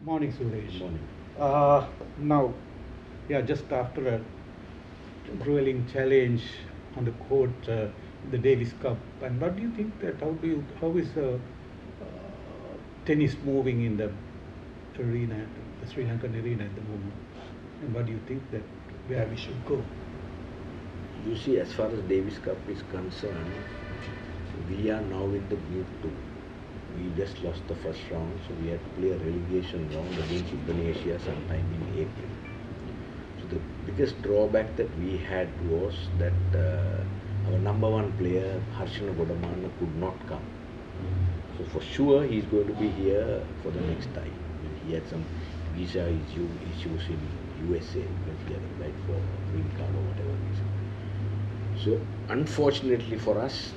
Morning, Suresh. Morning. Now, yeah, just after a grueling challenge on the court, the Davis Cup, and what do you think that how is tennis moving in the arena, the Sri Lankan arena at the moment, and what do you think that where we should go? You see, as far as Davis Cup is concerned, we are now in the group two. We just lost the first round, so we had to play a relegation round against Indonesia sometime in April. So the biggest drawback that we had was that our number one player, Harshana Godamana, could not come. So for sure, he's going to be here for the next time. He had some visa issues in USA because he had applied for green card or whatever reason. So unfortunately for us,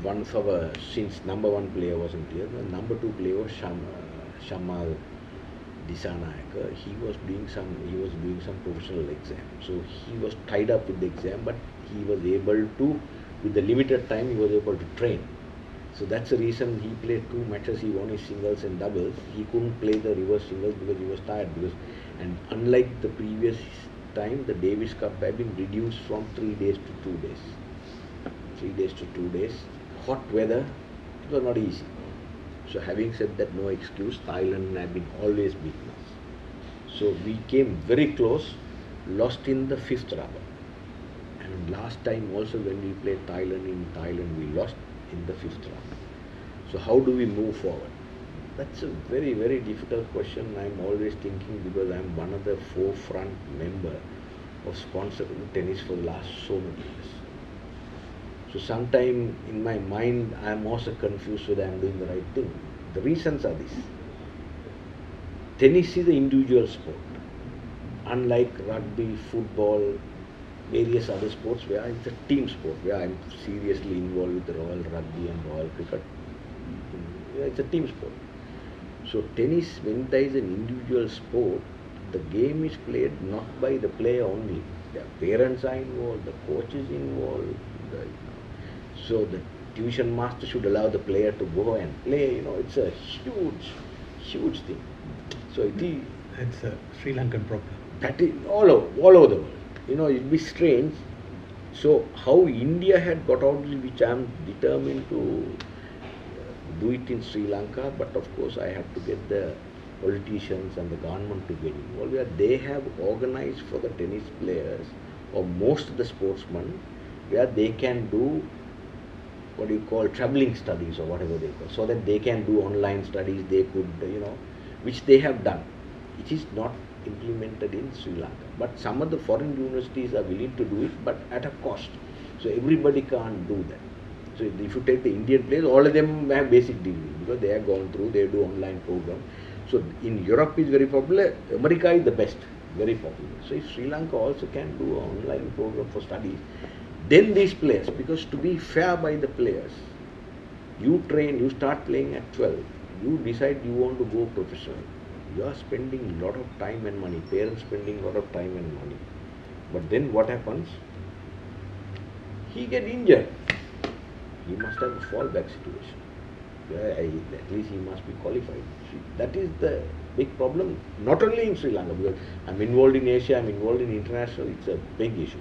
one of our, since number one player wasn't here, the number two player was Shamal Disanayaka. He was doing some professional exam. So he was tied up with the exam, but he was able to, with the limited time, he was able to train. So that's the reason he played two matches. He won his singles and doubles. He couldn't play the reverse singles because he was tired. And unlike the previous time, the Davis Cup had been reduced from 3 days to 2 days. 3 days to 2 days. Hot weather, it was not easy. So having said that, no excuse. Thailand have been always beaten us. So we came very close, lost in the fifth rubber. And last time also when we played Thailand in Thailand, we lost in the fifth round. So how do we move forward? That's a very, very difficult question. I'm always thinking because I'm one of the forefront member of sponsoring tennis for the last so many years. So sometime in my mind, I'm also confused whether I'm doing the right thing. The reasons are this. Tennis is an individual sport. Unlike rugby, football, various other sports where it's a team sport, where I'm seriously involved with the Royal Rugby and Royal Cricket. Yeah, it's a team sport. So tennis, when there is an individual sport, the game is played not by the player only. The parents are involved, the coach is involved. So the tuition master should allow the player to go and play. It's a huge, huge thing. So it is. It's a Sri Lankan problem. That is all over the world. It'd be strange. So how India had got out, which I am determined to do it in Sri Lanka, but of course I have to get the politicians and the government to get involved. Where they have organized for the tennis players or most of the sportsmen, where they can do what you call traveling studies or whatever they call, so that they can do online studies. They could, which they have done. It is not implemented in Sri Lanka. But some of the foreign universities are willing to do it, but at a cost. So everybody can't do that. So if you take the Indian players, all of them have basic degree because they have gone through, they do online program. So in Europe is very popular, America is the best, very popular. So if Sri Lanka also can do an online program for studies, then these players, because to be fair by the players, you train, you start playing at 12, you decide you want to go professional. You are spending a lot of time and money, parents spending a lot of time and money. But then what happens? He get injured. He must have a fallback situation. At least he must be qualified. That is the big problem, not only in Sri Lanka, because I'm involved in Asia, I'm involved in international, it's a big issue.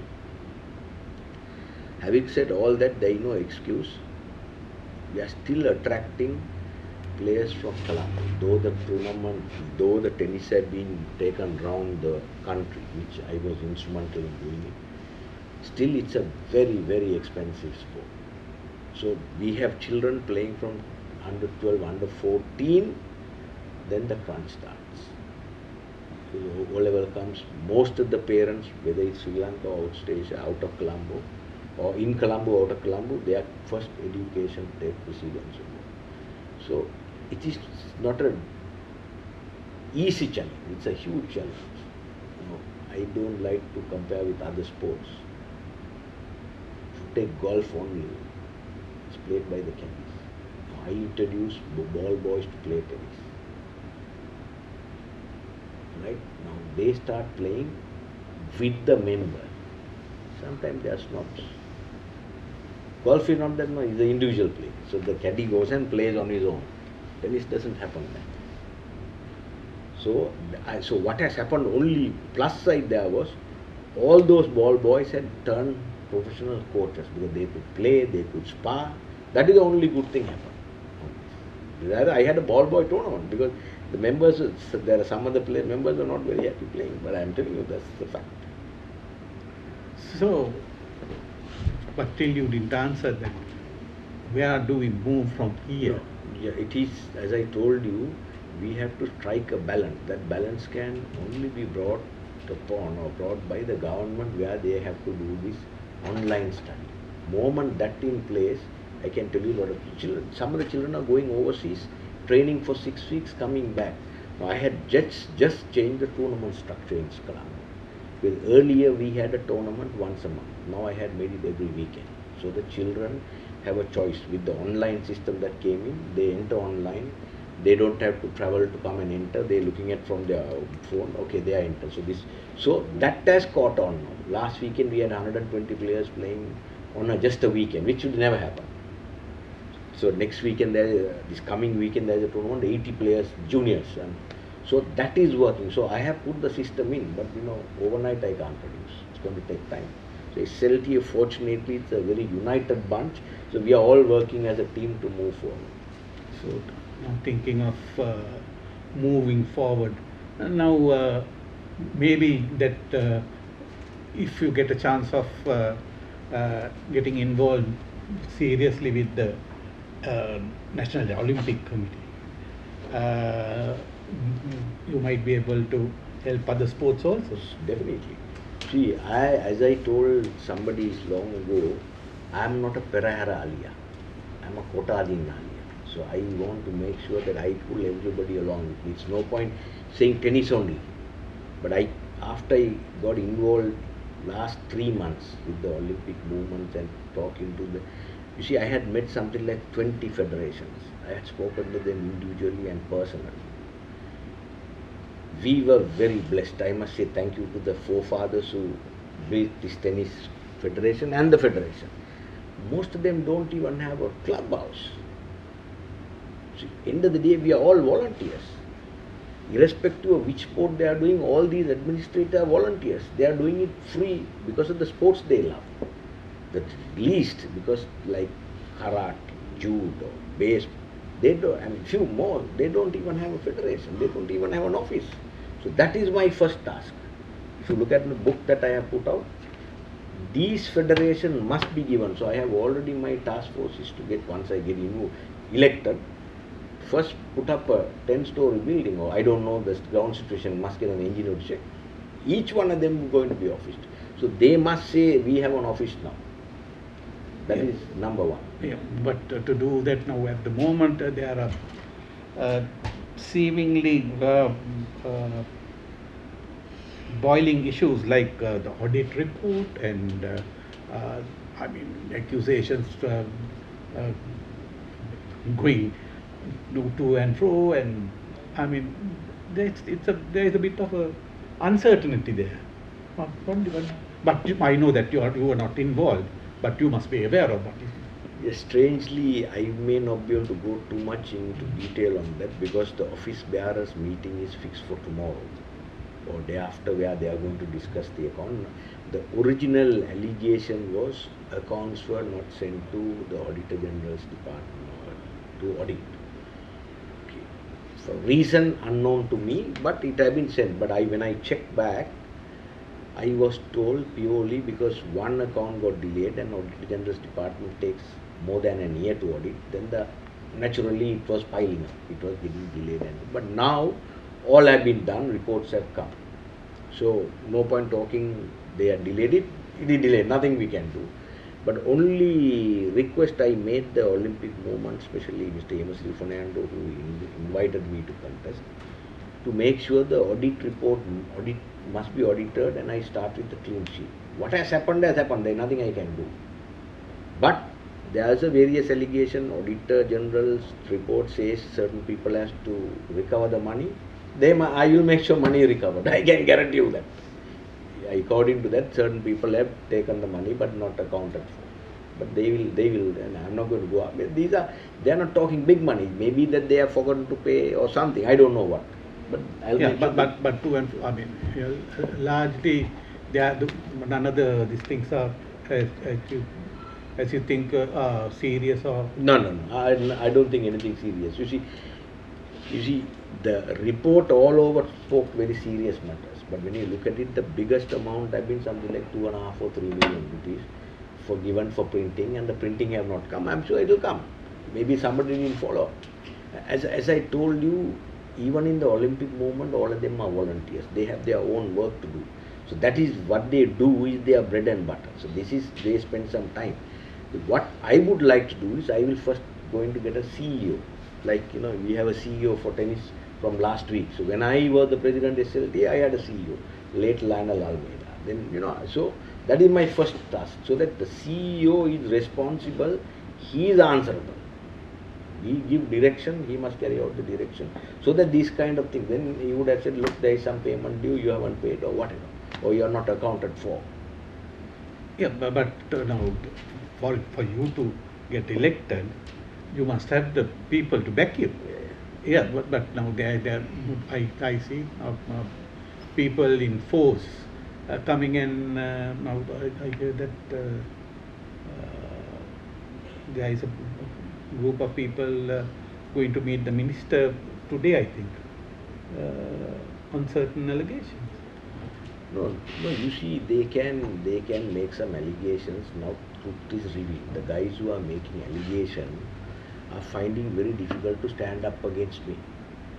Having said all that, there is no excuse. We are still attracting players from Colombo. Though the tennis had been taken around the country, which I was instrumental in doing it, still it's a very, very expensive sport. So we have children playing from under 12, under 14, then the crunch starts. O level comes, most of the parents, whether it's Sri Lanka or Australia, out of Colombo, or in Colombo, out of Colombo, their first education take precedence. So it is not an easy challenge, it's a huge challenge. I don't like to compare with other sports. If you take golf only, it's played by the caddies. I introduce ball boys to play tennis. Right? Now they start playing with the member. Sometimes they are snobs. Golf is not that much, it's an individual play. So the caddy goes and plays on his own. Tennis doesn't happen that. So, so what has happened, only plus side there was, all those ball boys had turned professional coaches because they could play, they could spar. That is the only good thing happened. I had a ball boy tournament because the members, there are some other player members are not very happy playing, but I am telling you that's the fact. So, but till you didn't answer that, where do we move from here? No, yeah, it is, as I told you, we have to strike a balance. That balance can only be brought upon or brought by the government where they have to do this online study. Moment that in place, I can tell you a lot of children, some of the children are going overseas, training for 6 weeks, coming back. Now I had just changed the tournament structure in Skalam. Because earlier we had a tournament once a month. Now I had made it every weekend. So the children have a choice with the online system that came in. They enter online. They don't have to travel to come and enter. They're looking at from their phone. Okay, they are enter. So that has caught on now. Last weekend we had 120 players playing on just a weekend, which would never happen. So next weekend, this coming weekend, there is a tournament, 80 players, juniors. And so that is working. So I have put the system in, but overnight I can't produce. It's going to take time. So SLT, fortunately, it's a very united bunch. So we are all working as a team to move forward. So now thinking of moving forward. Now maybe that if you get a chance of getting involved seriously with the National Olympic Committee, you might be able to help other sports also. Definitely. See, as I told somebody long ago, I am not a Perahara Alia. I am a Kotadin Alia. So I want to make sure that I pull everybody along with me. It's no point saying tennis only. But after I got involved last 3 months with the Olympic movement and talking to you see, I had met something like 20 federations. I had spoken to them individually and personally. We were very blessed. I must say thank you to the forefathers who built this tennis federation and the federation. Most of them don't even have a clubhouse. See, end of the day, we are all volunteers. Irrespective of which sport they are doing, all these administrators are volunteers. They are doing it free because of the sports they love. The least, because like karate, judo, baseball, they don't, and few more, they don't even have a federation, they don't even have an office. So that is my first task. If you look at the book that I have put out, these federation must be given. So I have already, my task force is to get, once I get elected, first put up a 10-story building, or I don't know the ground situation, must get an engineer to check. Each one of them is going to be officed. So they must say, we have an office now. That is number one. Yeah, but to do that now at the moment, there are seemingly boiling issues like the audit report and I mean accusations going to and fro, and I mean there is a bit of a uncertainty there. But I know that you are not involved, but you must be aware of what is. Yes, strangely, I may not be able to go too much into detail on that because the office bearers meeting is fixed for tomorrow or day after, where they are going to discuss the account. The original allegation was accounts were not sent to the Auditor General's department or to audit. Okay. For reason unknown to me, but it had been sent. But when I checked back, I was told purely because one account got delayed and Auditor General's department takes more than a year to audit, then naturally it was piling up. It was getting delayed. But now all have been done, reports have come. So no point talking, they are delayed it is delayed, nothing we can do. But only request I made the Olympic movement, especially Mr. Emerson Fernando, who invited me to contest, to make sure the audit report must be audited, and I start with the clean sheet. What has happened, there is nothing I can do. But there is a various allegation. Auditor General's report says certain people has to recover the money. I will make sure money is recovered. I can guarantee you that. According to that, certain people have taken the money but not accounted for. But they will, and I'm not going to go up. They are not talking big money. Maybe that they have forgotten to pay or something. I don't know what. But I'll Yeah, mention but to and I mean, largely, they are none of these things are as you think serious or. no. I don't think anything serious. You see, the report all over spoke very serious matters. But when you look at it, the biggest amount have been something like 2.5 or 3 million rupees for given for printing, and the printing have not come. I'm sure it will come. Maybe somebody didn't follow. As I told you, even in the Olympic movement, all of them are volunteers. They have their own work to do. So that is what they do is their bread and butter. So this is they spend some time. What I would like to do is I will first going to get a CEO. Like we have a CEO for tennis from last week. So when I was the president of SLT, I had a CEO, late Lionel Almeida. Then so that is my first task. So that the CEO is responsible, he is answerable. We give direction, he must carry out the direction. So that these kind of things, then he would have said, look, there is some payment due, you haven't paid or whatever, or you are not accounted for. Yeah, but now for you to get elected, you must have the people to back you. Yeah, but now I see people in force coming in. Now I hear that there is a group of people going to meet the minister today, I think, on certain allegations. No, you see, they can make some allegations. Now truth is revealed. The guys who are making allegation are finding very difficult to stand up against me.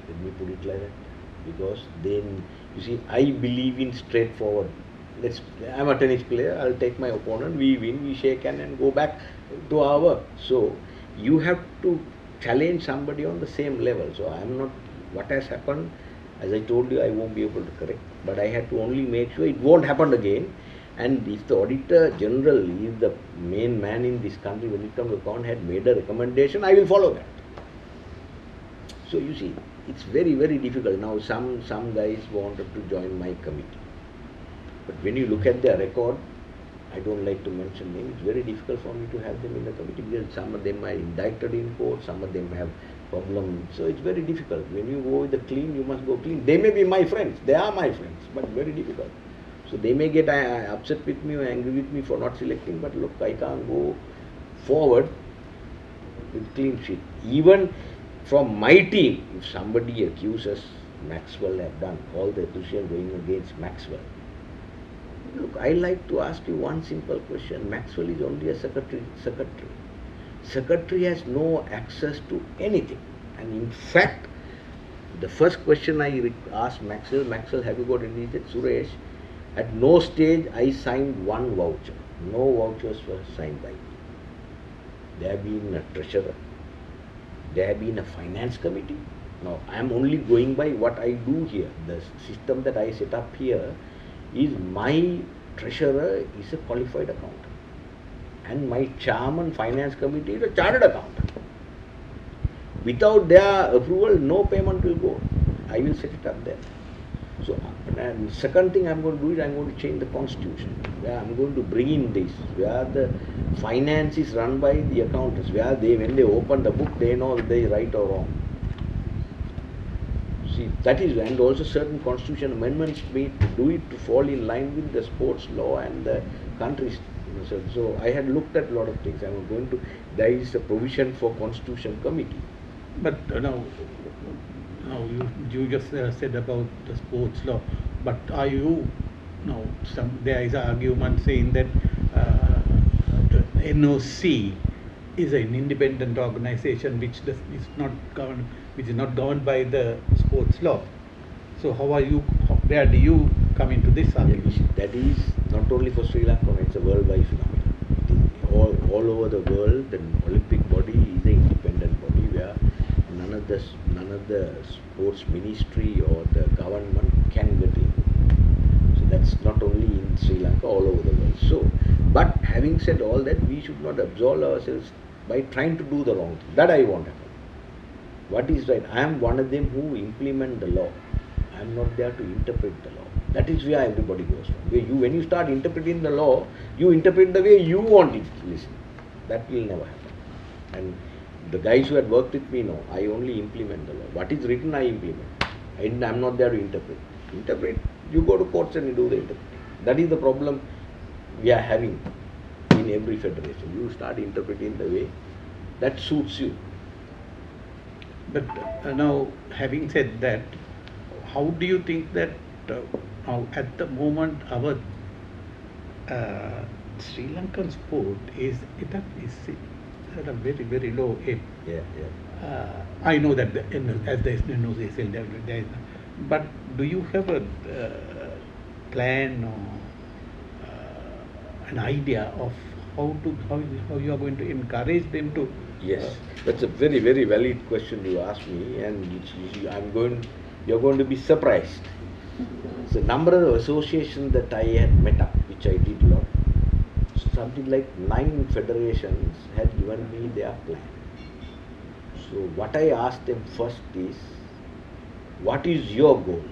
Let me put it like that. Because then, you see, I believe in straightforward. I'm a tennis player, I'll take my opponent, we win, we shake hand and go back to our work. So, you have to challenge somebody on the same level. So, I'm not, what has happened, as I told you, I won't be able to correct, but I had to only make sure it won't happen again. And if the auditor general is the main man in this country when it comes to account had made a recommendation, I will follow that. So you see, it's very, very difficult. Now some guys wanted to join my committee. But when you look at their record, I don't like to mention names, it's very difficult for me to have them in the committee because some of them are indicted in court, some of them have problems. So it's very difficult. When you go with the clean, you must go clean. They may be my friends, they are my friends, but very difficult. So they may get upset with me or angry with me for not selecting, but look, I can't go forward with clean sheet. Even from my team, if somebody accuses Maxwell have done all the accusation going against Maxwell, look, I like to ask you one simple question. Maxwell is only a secretary. Secretary has no access to anything. And in fact, the first question I asked Maxwell, have you got any? He said, Suresh, at no stage I signed one voucher. No vouchers were signed by me. There have been a treasurer. There have been a finance committee. Now, I am only going by what I do here. The system that I set up here is my treasurer is a qualified accountant. And my chairman finance committee is a chartered accountant. Without their approval, no payment will go. I will set it up there. So, and second thing I'm going to do is I'm going to change the constitution. Where I'm going to bring in this, where the finance is run by the accountants, where when they open the book, they know if they right or wrong. See, that is, and also certain constitution amendments made to do it to fall in line with the sports law and the country's. So I had looked at a lot of things. I'm going to. There is a provision for constitution committee. But now you just said about the sports law, but are you there is an argument saying that the NOC is an independent organization which is not governed by the sports law. So where do you come into this argument? That is not only for Sri Lanka, it's a worldwide phenomenon. All over the world, the Olympic body is an independent body where none of the sports ministry or the government can get in. So that's not only in Sri Lanka, all over the world. So, but having said all that, we should not absolve ourselves by trying to do the wrong thing. That I want to happen. What is right? I am one of them who implement the law. I am not there to interpret the law. That is where everybody goes wrong. When you start interpreting the law, you interpret the way you want it to listen. That will never happen. And the guys who had worked with me know, I only implement the law. What is written, I implement. I'm not there to interpret. Interpret, you go to courts and you do the interpreting. That is the problem we are having in every federation. You start interpreting the way that suits you. But now, having said that, how do you think that now at the moment our Sri Lankan sport is at a very low ebb? Yeah, yeah. I know that as there is no CSL, there is, but do you have a plan or an idea of how you are going to encourage them to? Yes, that's a very valid question you asked me, and you're going to be surprised. So, number of associations that I had met up, which I did a lot, something like 9 federations had given me their plan. So, what I asked them first is, what is your goal?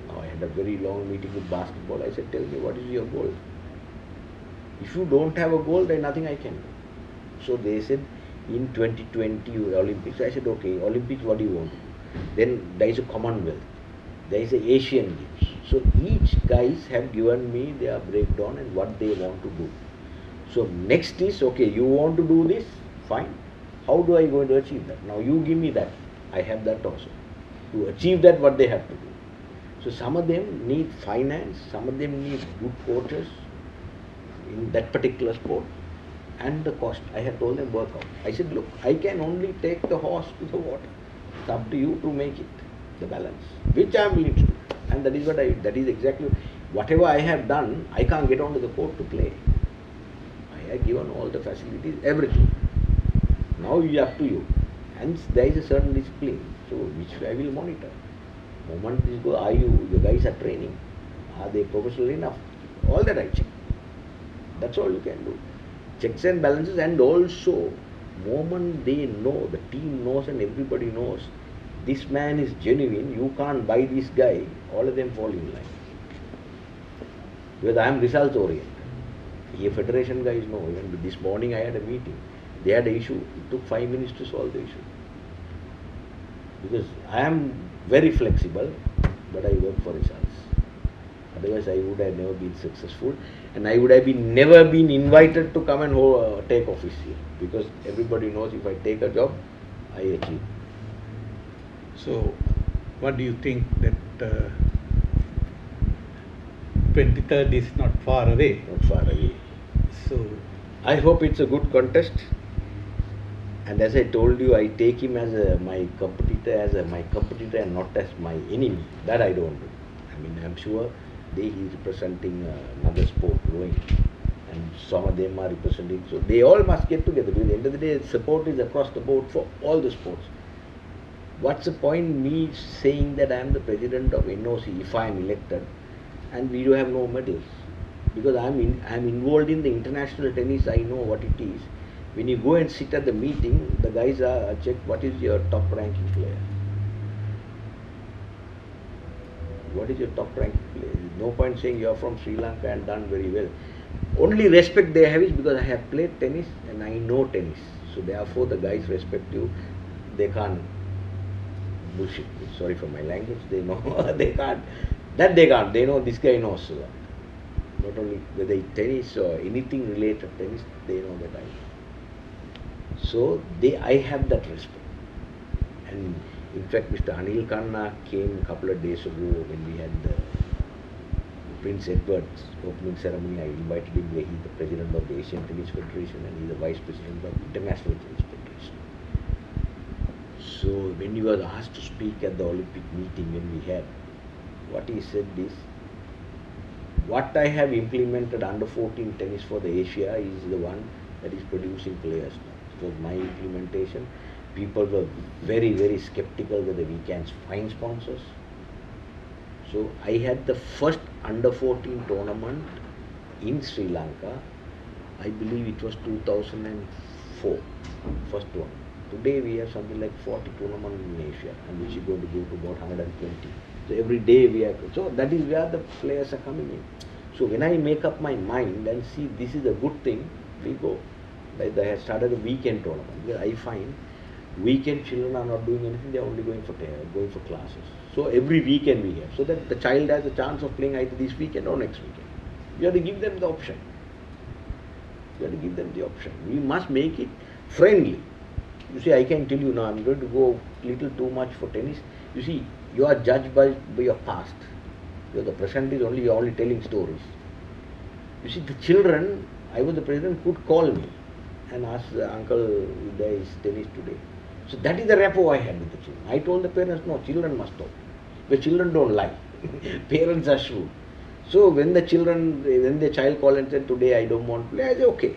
Now, I had a very long meeting with basketball. I said, tell me, what is your goal? If you don't have a goal, then nothing I can do. So they said, in 2020 Olympics. I said, okay, Olympics, what do you want? Then there is a Commonwealth, there is a Asian Games. So each guys have given me their breakdown and what they want to do. So next is, okay, you want to do this? Fine. How do I going to achieve that? Now you give me that. I have that also. To achieve that, what they have to do. So some of them need finance, some of them need good coaches in that particular sport, and the cost. I had told them work out. I said, look, I can only take the horse to the water. It's up to you to make it, the balance, which I am willing to do. And that is exactly, whatever I have done, I can't get onto the court to play. I have given all the facilities, everything. Now it's up to you. Hence there is a certain discipline, so which I will monitor. Moment this go, your guys are training? Are they professional enough? All that I check. That's all you can do. Checks and balances, and also moment they know, the team knows and everybody knows, this man is genuine, you can't buy this guy, all of them fall in line. Because I am results oriented. Here federation guys know, even this morning I had a meeting, they had an issue, it took 5 minutes to solve the issue. Because I am very flexible, but I work for results. Otherwise I would have never been successful, and I would have never been invited to come and take office here, because everybody knows if I take a job, I achieve. So, what do you think that 23rd is not far away? Not far away. So, I hope it's a good contest. And as I told you, I take him as my competitor and not as my enemy. That I don't do. I mean, I'm sure he's representing another sport growing, and some of them are representing. So they all must get together. Because at the end of the day, support is across the board for all the sports. What's the point me saying that I am the president of NOC if I am elected, and we do have no medals? Because I'm involved in the international tennis. I know what it is. When you go and sit at the meeting, the guys are check what is your top ranking player. What is your top ranking player? No point saying you are from Sri Lanka and done very well. Only respect they have is because I have played tennis and I know tennis. So therefore the guys respect you. They can't bullshit. Sorry for my language. They know they can't. That they can't. They know this guy knows. Not only whether it's tennis or anything related to tennis, they know that I know. So I have that respect. And in fact, Mr. Anil Khanna came a couple of days ago when we had the Prince Edward's opening ceremony. I invited him. He's the president of the Asian Tennis Federation and he's the vice president of the International Tennis Federation. So when he was asked to speak at the Olympic meeting when we had, what he said is, what I have implemented under 14 tennis for the Asia is the one that is producing players now. It was my implementation. People were very skeptical whether we can find sponsors. So I had the first under 14 tournament in Sri Lanka. I believe it was 2004, first one. Today we have something like 40 tournaments in Asia, and which is going to go to about 120. So every day we have, so that is where the players are coming in. So when I make up my mind and see this is a good thing, we go. They have started a weekend tournament. I find Weekend children are not doing anything, they are only going for classes. So every weekend we have, so that the child has a chance of playing either this weekend or next weekend. You have to give them the option. You have to give them the option. We must make it friendly. You see, I can tell you now, I'm going to go little too much for tennis. You see, you are judged by your past. The present is only, you're only telling stories. You see, the children, I was the president, could call me and ask, uncle, there is tennis today. So that is the rapport I had with the children. I told the parents, no, children must talk. But children don't lie. Parents are shrewd. So when the child called and said, today I don't want to play, I said, okay.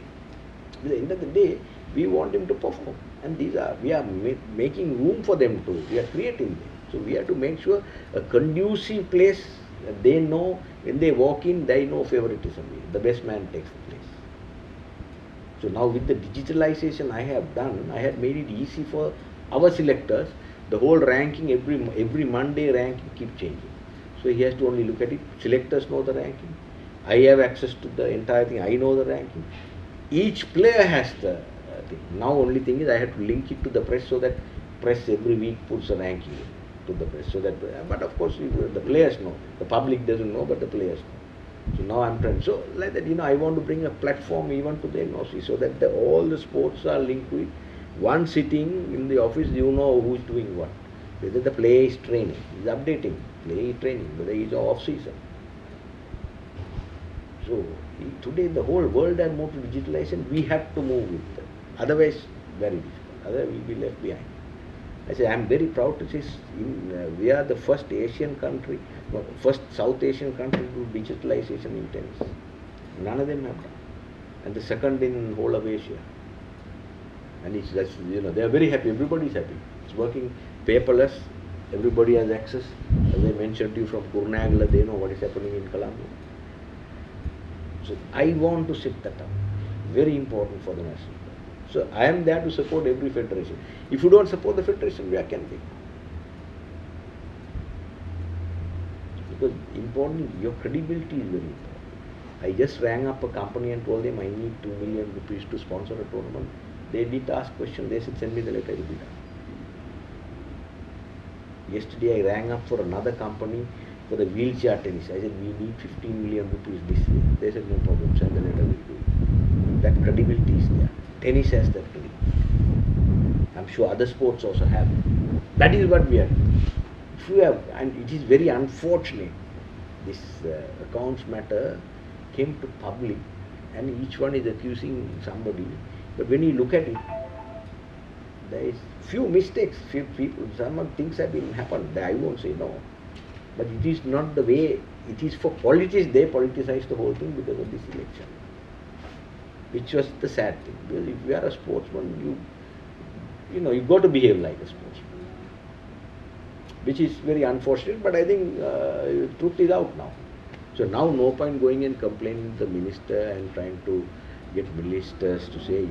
At the end of the day, we want him to perform. And we are making room for them to, we are creating them. So we have to make sure a conducive place, they know, when they walk in, they know favoritism. The best man takes the place. So now with the digitalization I have done, I had made it easy for our selectors. The whole ranking, every Monday ranking keep changing. So he has to only look at it. Selectors know the ranking. I have access to the entire thing. I know the ranking. Each player has the thing. Now only thing is I have to link it to the press, so that press every week puts a ranking to the press. So that, but of course the players know. The public doesn't know, but the players know. So now I'm trying. So like that, I want to bring a platform even to the NOC, so that all the sports are linked with one sitting in the office. You know who is doing what. Whether the player is training, is updating, player is training, whether he is off season. So today the whole world has moved to digitalization. We have to move with them. Otherwise, very difficult. Otherwise, we will be left behind. I say, I am very proud to say we are the first Asian country, first South Asian country to do digitalization in tennis. None of them have done. And the second in whole of Asia. And they are very happy. Everybody is happy. It's working paperless. Everybody has access. As I mentioned to you, from Kurnagal, they know what is happening in Colombo. So I want to set that up. Very important for the national team. So I am there to support every federation. If you don't support the federation, where can we? Because important, your credibility is very important. I just rang up a company and told them I need 2 million rupees to sponsor a tournament. They did ask question. They said, send me the letter, it will be done. Yesterday I rang up for another company for the wheelchair tennis. I said, we need 15 million rupees this year. They said, no problem, send the letter, we will do it. That credibility is there. Tennis has that credibility. I'm sure other sports also have it. That is what we are doing. If you have, and it is very unfortunate, this accounts matter came to public and each one is accusing somebody. But when you look at it, there is few mistakes, few people, some things have been happened. I won't say no. But it is not the way, it is for politics. They politicize the whole thing because of this election. Which was the sad thing. Because if you are a sportsman, you've got to behave like a sportsman. Which is very unfortunate, but I think truth is out now. So now no point going and complaining to the minister and trying to get ministers to say,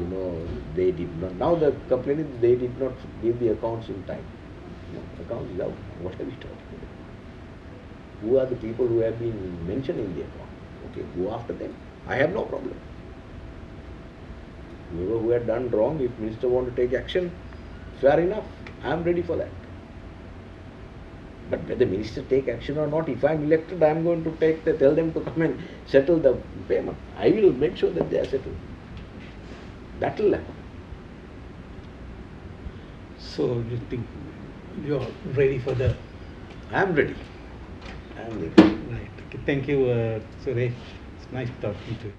they did not. Now the complaint is they did not give the accounts in time. Account is out. What are we talking about? Who are the people who have been mentioned in the account? Okay, go after them. I have no problem. Whoever who had done wrong, if minister want to take action, fair enough. I am ready for that. But whether the minister take action or not, if I am elected, I am going to tell them to come and settle the payment. I will make sure that they are settled. That will happen. So you think you are ready for the? I am ready. I am ready. Right. Okay. Thank you, Suresh. It's nice talking to you.